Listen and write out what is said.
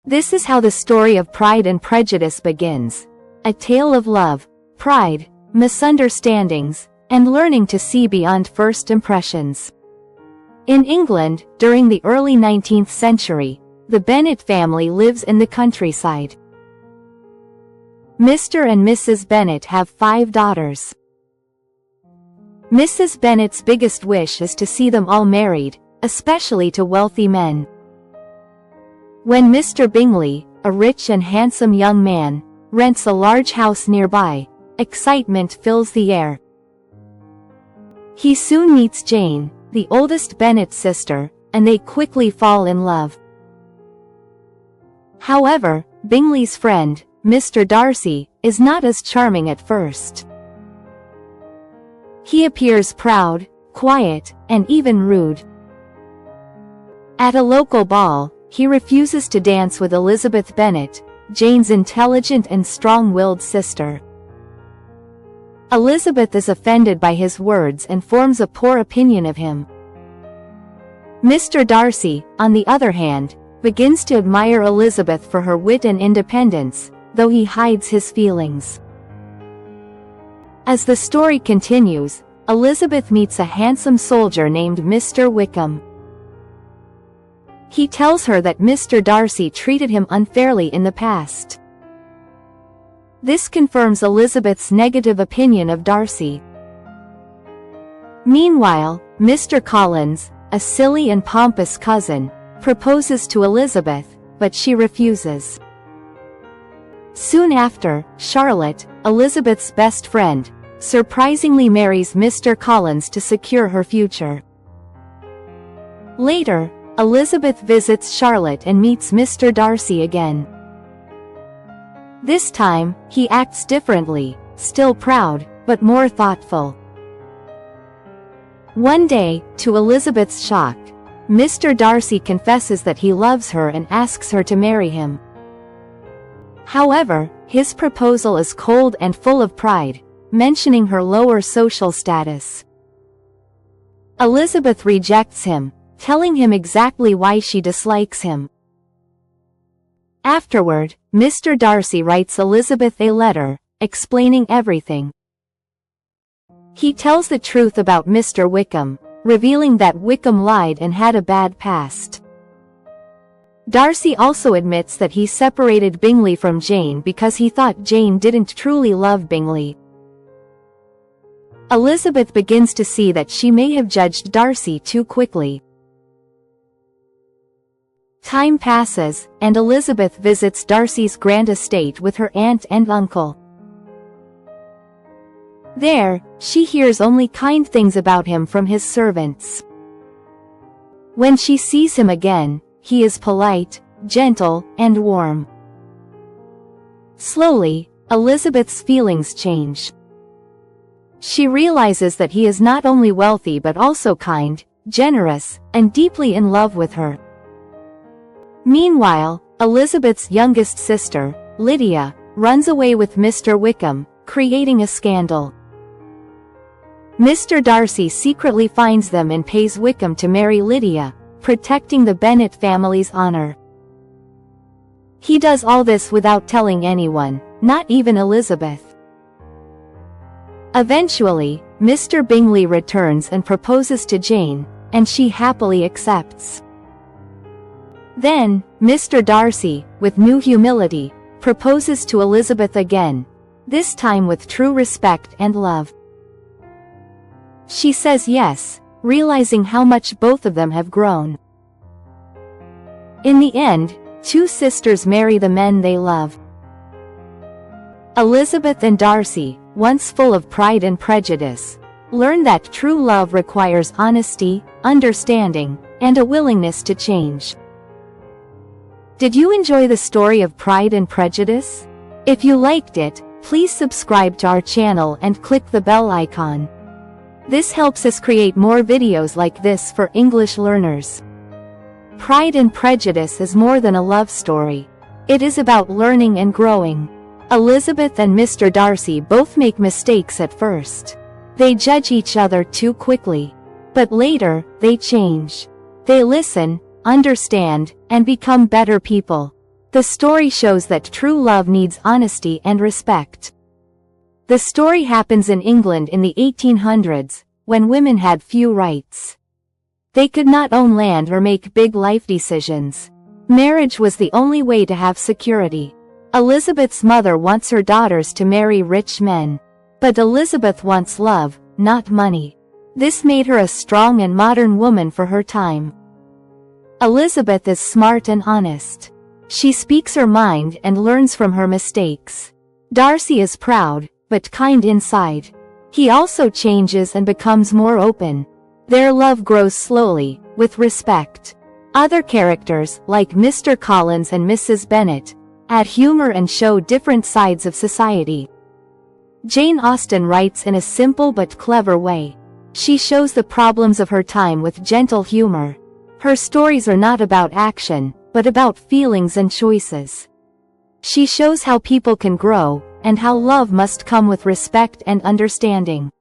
This is how the story of Pride and Prejudice begins. A tale of love, pride, misunderstandings, and learning to see beyond first impressions. In England, during the early 19th century, the Bennet family lives in the countryside. Mr. and Mrs. Bennet have 5 daughters. Mrs. Bennet's biggest wish is to see them all married, especially to wealthy men. When Mr. Bingley, a rich and handsome young man, rents a large house nearby, excitement fills the air. He soon meets Jane, the oldest Bennet sister, and they quickly fall in love. However, Bingley's friend, Mr. Darcy, is not as charming at first. He appears proud, quiet, and even rude. At a local ball, he refuses to dance with Elizabeth Bennet, Jane's intelligent and strong-willed sister. Elizabeth is offended by his words and forms a poor opinion of him. Mr. Darcy, on the other hand, begins to admire Elizabeth for her wit and independence, though he hides his feelings. As the story continues, Elizabeth meets a handsome soldier named Mr. Wickham. He tells her that Mr. Darcy treated him unfairly in the past. This confirms Elizabeth's negative opinion of Darcy. Meanwhile, Mr. Collins, a silly and pompous cousin, proposes to Elizabeth, but she refuses. Soon after, Charlotte, Elizabeth's best friend, surprisingly marries Mr. Collins to secure her future. Later, Elizabeth visits Charlotte and meets Mr. Darcy again. This time, he acts differently, still proud, but more thoughtful. One day, to Elizabeth's shock, Mr. Darcy confesses that he loves her and asks her to marry him. However, his proposal is cold and full of pride, mentioning her lower social status. Elizabeth rejects him, telling him exactly why she dislikes him. Afterward, Mr. Darcy writes Elizabeth a letter, explaining everything. He tells the truth about Mr. Wickham, revealing that Wickham lied and had a bad past. Darcy also admits that he separated Bingley from Jane because he thought Jane didn't truly love Bingley. Elizabeth begins to see that she may have judged Darcy too quickly. Time passes, and Elizabeth visits Darcy's grand estate with her aunt and uncle. There, she hears only kind things about him from his servants. When she sees him again, he is polite, gentle, and warm. Slowly, Elizabeth's feelings change. She realizes that he is not only wealthy but also kind, generous, and deeply in love with her. Meanwhile, Elizabeth's youngest sister, Lydia, runs away with Mr. Wickham, creating a scandal. Mr. Darcy secretly finds them and pays Wickham to marry Lydia, protecting the Bennet family's honor. He does all this without telling anyone, not even Elizabeth. Eventually, Mr. Bingley returns and proposes to Jane, and she happily accepts. Then, Mr. Darcy, with new humility, proposes to Elizabeth again, this time with true respect and love. She says yes, realizing how much both of them have grown. In the end, 2 sisters marry the men they love. Elizabeth and Darcy, once full of pride and prejudice, learn that true love requires honesty, understanding, and a willingness to change. Did you enjoy the story of Pride and Prejudice? If you liked it, please subscribe to our channel and click the bell icon. This helps us create more videos like this for English learners. Pride and Prejudice is more than a love story. It is about learning and growing. Elizabeth and Mr. Darcy both make mistakes at first. They judge each other too quickly. But later, they change. They listen, understand, and become better people. The story shows that true love needs honesty and respect. The story happens in England in the 1800s, when women had few rights. They could not own land or make big life decisions. Marriage was the only way to have security. Elizabeth's mother wants her daughters to marry rich men. But Elizabeth wants love, not money. This made her a strong and modern woman for her time. Elizabeth is smart and honest. She speaks her mind and learns from her mistakes. Darcy is proud, but kind inside. He also changes and becomes more open. Their love grows slowly, with respect. Other characters, like Mr. Collins and Mrs. Bennet, add humor and show different sides of society. Jane Austen writes in a simple but clever way. She shows the problems of her time with gentle humor. Her stories are not about action, but about feelings and choices. She shows how people can grow, and how love must come with respect and understanding.